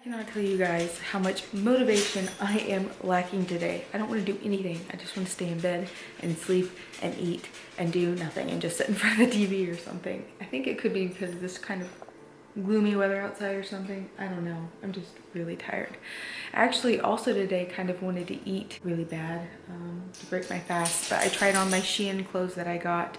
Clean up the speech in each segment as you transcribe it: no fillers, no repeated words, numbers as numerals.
Cannot tell you guys how much motivation I am lacking today. I don't want to do anything. I just want to stay in bed and sleep and eat and do nothing and just sit in front of the TV or something. I think it could be because of this kind of gloomy weather outside or something. I don't know. I'm just really tired. I actually also today kind of wanted to eat really bad to break my fast, but I tried on my Shein clothes that I got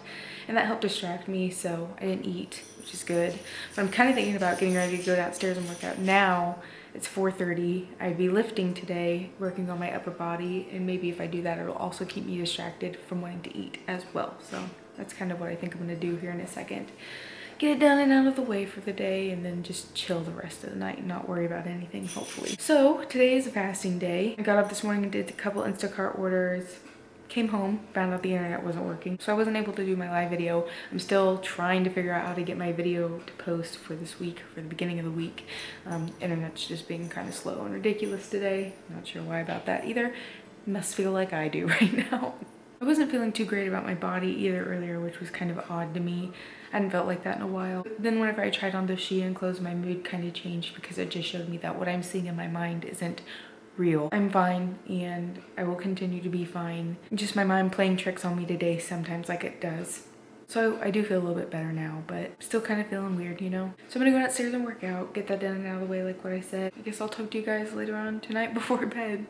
and that helped distract me, so I didn't eat, which is good. But I'm kind of thinking about getting ready to go downstairs and work out now. It's 4:30. I'd be lifting today, working on my upper body, and maybe if I do that, it'll also keep me distracted from wanting to eat as well. So that's kind of what I think I'm gonna do here in a second. Get it done and out of the way for the day and then just chill the rest of the night and not worry about anything, hopefully. So today is a fasting day. I got up this morning and did a couple Instacart orders. Came home, found out the internet wasn't working, so I wasn't able to do my live video. I'm still trying to figure out how to get my video to post for this week, for the beginning of the week. Internet's just being kind of slow and ridiculous today. Not sure why about that either. Must feel like I do right now. I wasn't feeling too great about my body either earlier, which was kind of odd to me. I hadn't felt like that in a while. But then whenever I tried on those Shein clothes, my mood kind of changed because it just showed me that what I'm seeing in my mind isn't real. I'm fine and I will continue to be fine. Just my mind playing tricks on me today sometimes, like it does. So I do feel a little bit better now, but still kind of feeling weird, you know? So I'm gonna go downstairs and work out, get that done and out of the way like what I said. I guess I'll talk to you guys later on tonight before bed.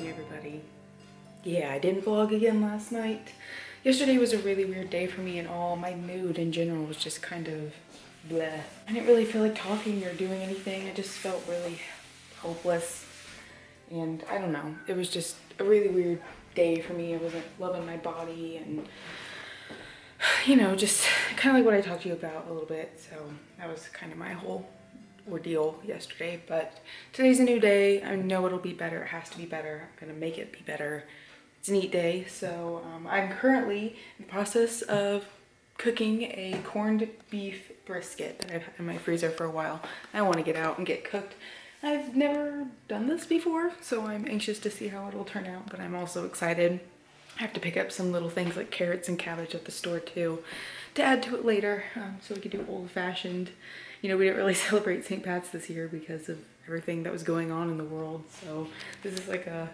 Everybody. Yeah, I didn't vlog again last night. Yesterday was a really weird day for me and all. My mood in general was just kind of bleh. I didn't really feel like talking or doing anything. I just felt really hopeless. And I don't know. It was just a really weird day for me. I wasn't loving my body and, you know, just kind of like what I talked to you about a little bit. So that was kind of my whole ordeal yesterday, but today's a new day. I know it'll be better. It has to be better. I'm gonna make it be better. It's a neat day. So I'm currently in the process of cooking a corned beef brisket that I've had in my freezer for a while. I want to get out and get cooked. I've never done this before, so I'm anxious to see how it'll turn out, but I'm also excited. I have to pick up some little things like carrots and cabbage at the store too to add to it later, so we could do old-fashioned. You know, we didn't really celebrate St. Pat's this year because of everything that was going on in the world. So this is like a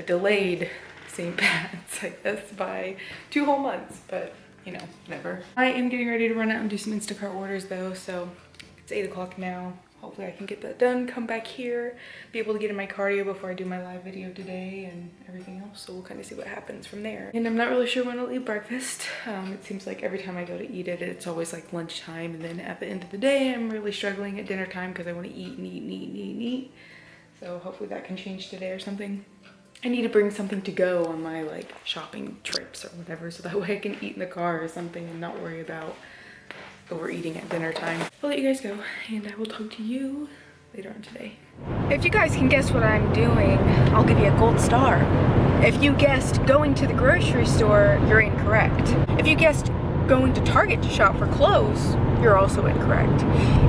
delayed St. Pat's, I guess, by 2 whole months, but you know, whatever. I am getting ready to run out and do some Instacart orders though, so it's 8 o'clock now. Hopefully I can get that done, come back here, be able to get in my cardio before I do my live video today and everything else. So we'll kind of see what happens from there. And I'm not really sure when I'll eat breakfast. It seems like every time I go to eat it, it's always like lunchtime. And then at the end of the day, I'm really struggling at dinner time because I want to eat and eat and eat and eat and eat. So hopefully that can change today or something. I need to bring something to go on my like shopping trips or whatever, so that way I can eat in the car or something and not worry about overeating at dinner time. I'll let you guys go and I will talk to you later on today. If you guys can guess what I'm doing, I'll give you a gold star. If you guessed going to the grocery store, you're incorrect. If you guessed going to Target to shop for clothes, you're also incorrect.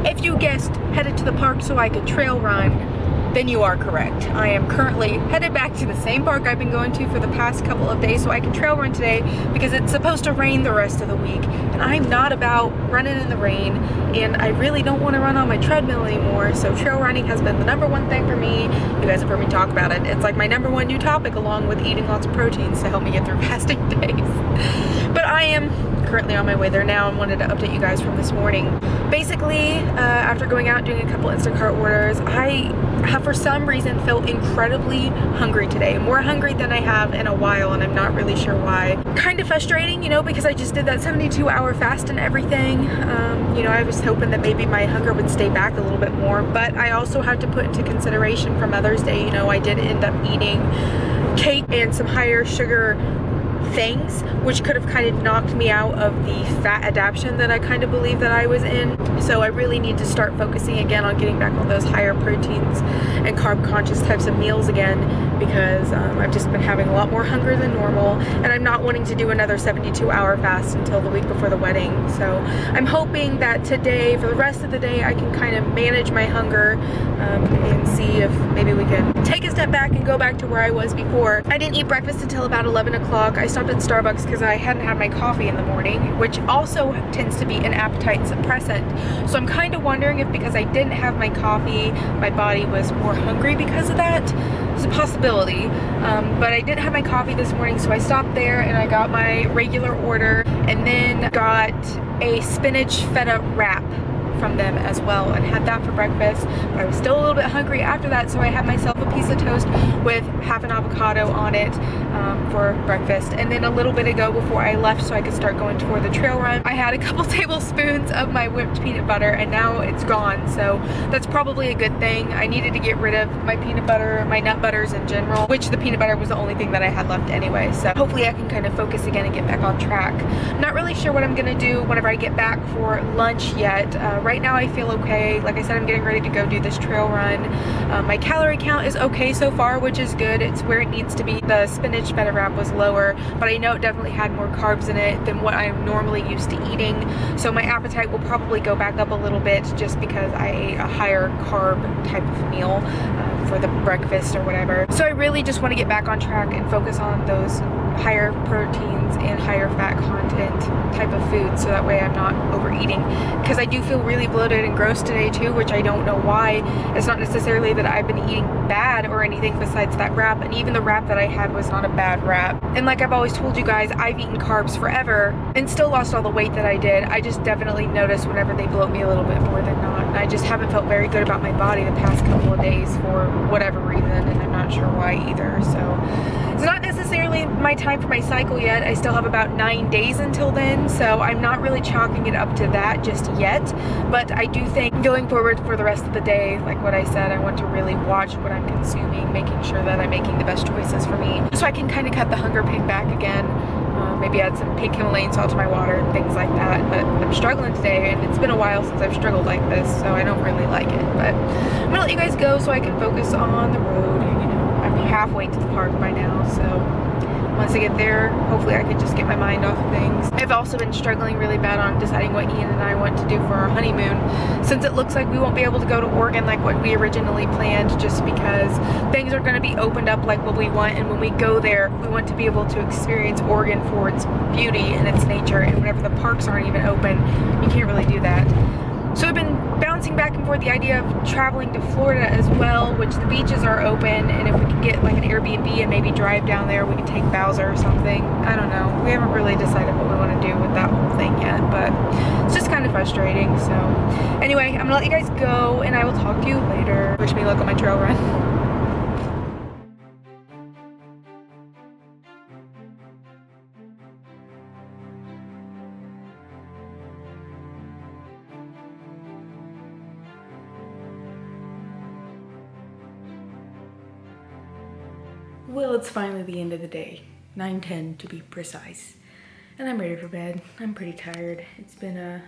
If you guessed headed to the park so I could trail run, then you are correct. I am currently headed back to the same park I've been going to for the past couple of days so I can trail run today because it's supposed to rain the rest of the week. And I'm not about running in the rain, and I really don't want to run on my treadmill anymore, so trail running has been the #1 thing for me. You guys have heard me talk about it. It's like my #1 new topic, along with eating lots of proteins to help me get through fasting days. But I am currently on my way there now and wanted to update you guys from this morning. Basically, after going out and doing a couple Instacart orders, I have for some reason felt incredibly hungry today. More hungry than I have in a while, and I'm not really sure why. Kind of frustrating, you know, because I just did that 72-hour fast and everything. You know, I was hoping that maybe my hunger would stay back a little bit more, but I also have to put into consideration for Mother's Day, you know, I did end up eating cake and some higher sugar things, which could have kind of knocked me out of the fat adaptation that I kind of believe that I was in. So I really need to start focusing again on getting back on those higher proteins and carb conscious types of meals again, because I've just been having a lot more hunger than normal, and I'm not wanting to do another 72-hour fast until the week before the wedding. So I'm hoping that today, for the rest of the day, I can kind of manage my hunger and see if maybe we can take a step back and go back to where I was before. I didn't eat breakfast until about 11 o'clock. I stopped at Starbucks because I hadn't had my coffee in the morning, which also tends to be an appetite suppressant. So I'm kind of wondering if because I didn't have my coffee, my body was more hungry because of that. It's a possibility. But I didn't have my coffee this morning, so I stopped there and I got my regular order and then got a spinach feta wrap from them as well and had that for breakfast. But I was still a little bit hungry after that, so I had myself a piece of toast with half an avocado on it for breakfast. And then a little bit ago, before I left so I could start going toward the trail run, I had a couple tablespoons of my whipped peanut butter, and now it's gone, so that's probably a good thing. I needed to get rid of my peanut butter, my nut butters in general, which the peanut butter was the only thing that I had left anyway, so hopefully I can kind of focus again and get back on track. I'm not really sure what I'm gonna do whenever I get back for lunch yet. Right now I feel okay. Like I said, I'm getting ready to go do this trail run. My calorie count is okay so far, which is good. It's where it needs to be. The spinach feta wrap was lower, but I know it definitely had more carbs in it than what I'm normally used to eating. So my appetite will probably go back up a little bit just because I ate a higher carb type of meal for the breakfast or whatever. So I really just want to get back on track and focus on those higher proteins and higher fat content type of food, so that way I'm not overeating, because I do feel really bloated and gross today too, which I don't know why. It's not necessarily that I've been eating bad or anything besides that wrap, and even the wrap that I had was not a bad wrap. And like I've always told you guys, I've eaten carbs forever and still lost all the weight that I did. I just definitely notice whenever they bloat me a little bit more than not, and I just haven't felt very good about my body the past couple of days for whatever reason, and I'm not sure why either. So it's not necessarily my time for my cycle yet. I still have about 9 days until then, so I'm not really chalking it up to that just yet. But I do think going forward for the rest of the day, like what I said, I want to really watch what I'm consuming, making sure that I'm making the best choices for me, so I can kind of cut the hunger pain back again. Maybe add some pink Himalayan salt to my water and things like that. But I'm struggling today, and it's been a while since I've struggled like this, so I don't really like it. But I'm gonna let you guys go so I can focus on the road. You know, I'm halfway to the park by now, so once I get there, hopefully I can just get my mind off of things. I've also been struggling really bad on deciding what Ian and I want to do for our honeymoon, since it looks like we won't be able to go to Oregon like what we originally planned, just because things are going to be opened up like what we want, and when we go there, we want to be able to experience Oregon for its beauty and its nature, and whenever the parks aren't even open, you can't really do that. So I've been bouncing back and forth the idea of traveling to Florida as well, which the beaches are open, and if we could get like an Airbnb and maybe drive down there, we could take Bowser or something. I don't know. We haven't really decided what we want to do with that whole thing yet, but it's just kind of frustrating. So anyway, I'm gonna let you guys go, and I will talk to you later. Wish me luck on my trail run. Well, it's finally the end of the day, 9:10 to be precise, and I'm ready for bed. I'm pretty tired. It's been a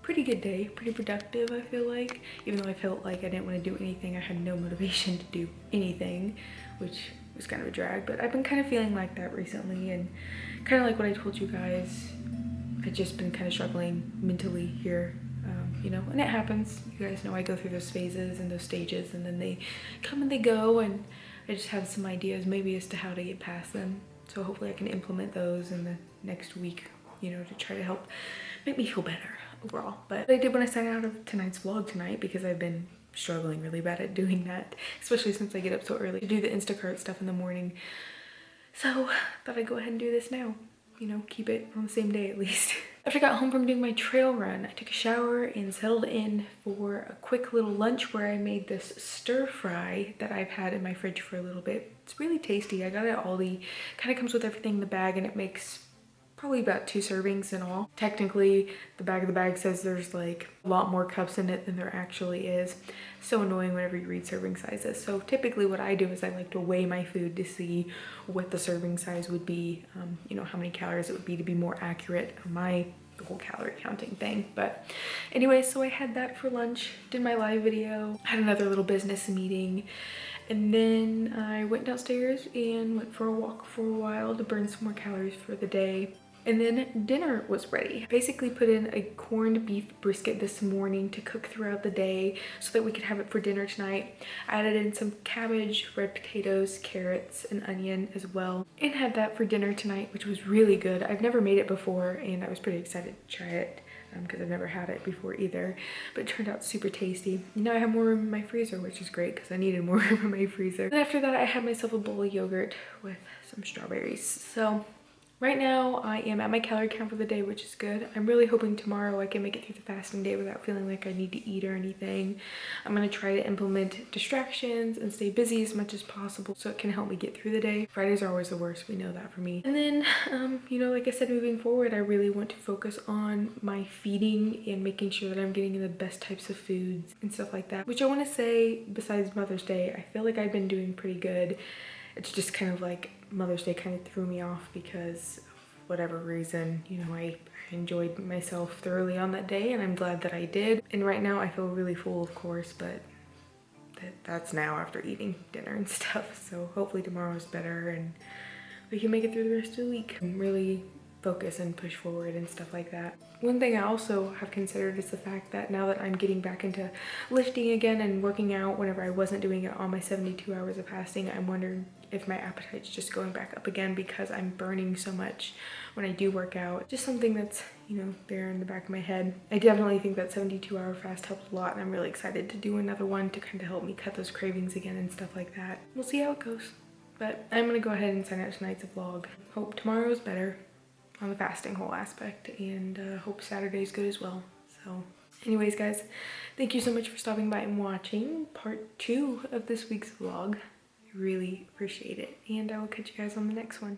pretty good day, pretty productive, I feel like. Even though I felt like I didn't want to do anything, I had no motivation to do anything, which was kind of a drag. But I've been kind of feeling like that recently, and kind of like what I told you guys, I've just been kind of struggling mentally here. You know, and it happens. You guys know I go through those phases and those stages, and then they come and they go, and I just have some ideas maybe as to how to get past them. So hopefully I can implement those in the next week, you know, to try to help make me feel better overall. But I did want to sign out of tonight's vlog tonight because I've been struggling really bad at doing that, especially since I get up so early to do the Instacart stuff in the morning. So thought I'd go ahead and do this now. You know, keep it on the same day at least. After I got home from doing my trail run, I took a shower and settled in for a quick little lunch where I made this stir fry that I've had in my fridge for a little bit. It's really tasty. I got it at Aldi. Kind of comes with everything in the bag, and it makes probably about 2 servings in all. Technically, the back of the bag says there's like a lot more cups in it than there actually is. So annoying whenever you read serving sizes. So typically what I do is I like to weigh my food to see what the serving size would be, you know, how many calories it would be to be more accurate on my whole calorie counting thing. But anyway, so I had that for lunch, did my live video, had another little business meeting, and then I went downstairs and went for a walk for a while to burn some more calories for the day. And then dinner was ready. I basically put in a corned beef brisket this morning to cook throughout the day so that we could have it for dinner tonight. I added in some cabbage, red potatoes, carrots, and onion as well, and had that for dinner tonight, which was really good. I've never made it before, and I was pretty excited to try it because I've never had it before either, but it turned out super tasty. Now I have more room in my freezer, which is great because I needed more room in my freezer. And after that, I had myself a bowl of yogurt with some strawberries. So right now, I am at my calorie count for the day, which is good. I'm really hoping tomorrow I can make it through the fasting day without feeling like I need to eat or anything. I'm gonna try to implement distractions and stay busy as much as possible so it can help me get through the day. Fridays are always the worst, we know that for me. And then, you know, like I said, moving forward, I really want to focus on my feeding and making sure that I'm getting the best types of foods and stuff like that. Which I wanna say, besides Mother's Day, I feel like I've been doing pretty good. It's just kind of like Mother's Day kind of threw me off because of whatever reason, you know, I enjoyed myself thoroughly on that day, and I'm glad that I did. And right now I feel really full, of course, but that's now after eating dinner and stuff. So hopefully tomorrow's better and we can make it through the rest of the week and really focus and push forward and stuff like that. One thing I also have considered is the fact that now that I'm getting back into lifting again and working out whenever I wasn't doing it on my 72 hours of fasting, I'm wondering if my appetite's just going back up again because I'm burning so much when I do work out. Just something that's, you know, there in the back of my head. I definitely think that 72-hour fast helped a lot, and I'm really excited to do another one to kind of help me cut those cravings again and stuff like that. We'll see how it goes. But I'm gonna go ahead and sign out tonight's vlog. Hope tomorrow's better on the fasting whole aspect, and hope Saturday's good as well. So anyways, guys, thank you so much for stopping by and watching part 2 of this week's vlog. I really appreciate it, and I will catch you guys on the next one.